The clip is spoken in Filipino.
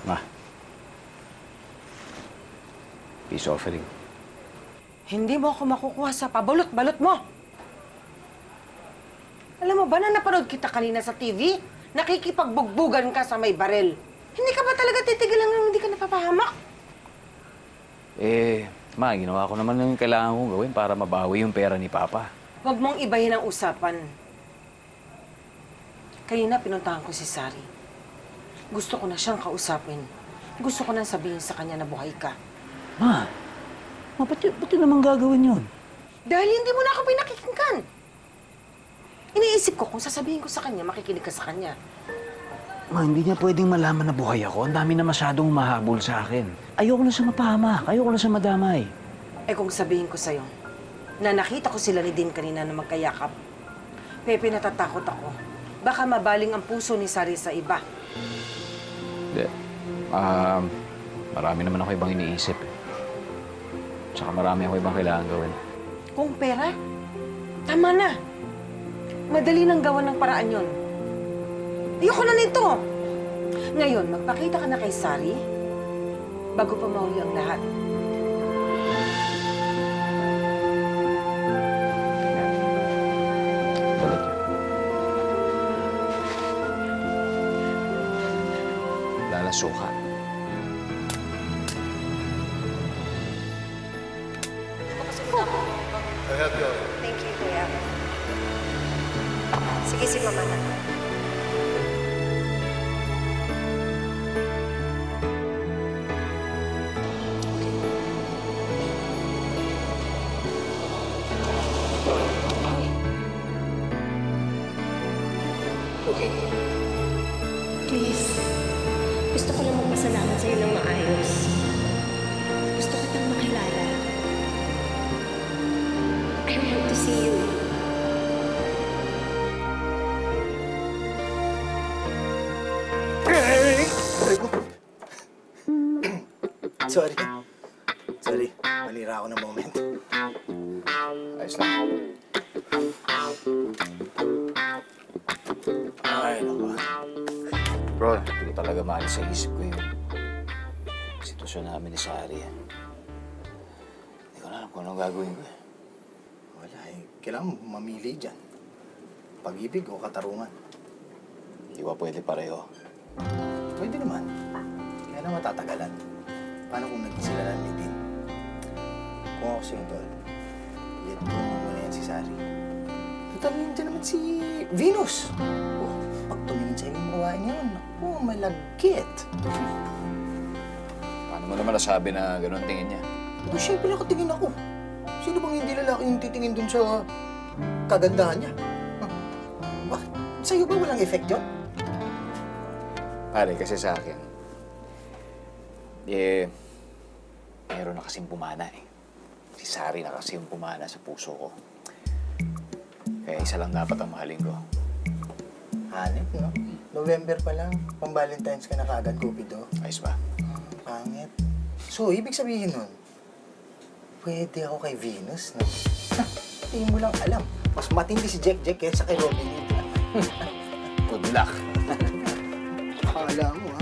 Ma. Peace offering. Hindi mo ako makukuha sa pabalot-balot mo. Alam mo ba na napanood kita kanina sa TV? Nakikipagbugbugan ka sa may barel. Hindi ka ba talaga titigilan nang hindi ka napapahamak? Ma, ginawa ko naman yung kailangan kong gawin para mabawi yung pera ni Papa. Huwag mong ibahin ang usapan. Kanina pinuntahan ko si Sari. Gusto ko na siyang kausapin. Gusto ko na sabihin sa kanya na buhay ka. Ma, ba't naman gagawin yun? Dahil hindi mo na ako pinakikinggan. Iniisip ko kung sasabihin ko sa kanya, makikinig ka sa kanya. Ma, hindi niya pwedeng malaman na buhay ako. Ang dami na masyadong mahabol sa akin. Ayoko na siya mapahamak. Ayoko na siya madamay. Eh kung sabihin ko sa'yo, na nakita ko sila ni Dean kanina na magkayakap, Pepe, natatakot ako. Baka mabaling ang puso ni Sari sa iba. Hindi. Marami naman ako ibang iniisip. Tsaka marami ako ibang kailangan gawin. Kung pera, tama na. Madali nang gawan ng paraan yon. Ayoko na nito. Ngayon, magpakita ka na kay Sari bago pa mahuli ang lahat. Balat yun. Lalasuka. Thank you, Kuya. Sige, si Mama na. Okay. Please, gusto ko lang magpasalamat sa'yo ng maayos. Gusto kitang makilala. I want to see you. Sorry. Sorry. Manira ako ng moment. Ayos lang. Ay, naku. Bro, hindi ko talaga maalis sa isip ko yung sitwasyon namin ni Sari. Hindi ko na alam kung anong gagawin ko. Wala eh. Kailangan mo mamili dyan. Pag-ibig o katarungan. Hindi ba pwede pareho? Pwede naman. Kaya na matatagalan. Paano kung naging sila lang ni Dean? Kung ako sa'yo, Tol, let go mo muna yan si Sari. Total, yun dyan naman si Venus. Oh, pag tumingin sa'yo yung kawain yun, naku, malagkit. Paano mo naman nasabi na gano'n tingin niya? Oh, siyempre nakatingin ako. Sino bang hindi lalaki yung titingin dun sa kagandahan niya? Huh? Bakit? Sa'yo ba walang effect yun? Pare, kasi sa akin, meron na kasing pumana eh. Si Sari na kasi yung pumana sa puso ko. Kaya isa lang dapat ang mahalin ko. Hanip, no? November pa lang, pang-Valentine's ka na kaagad, Cupido. Ayos ba? Pangit. So, ibig sabihin nun, pwede ako kay Venus, no? Hindi mo lang alam. Mas matindi si Jack kaysa kay Robin. Good luck. Akala mo, ha?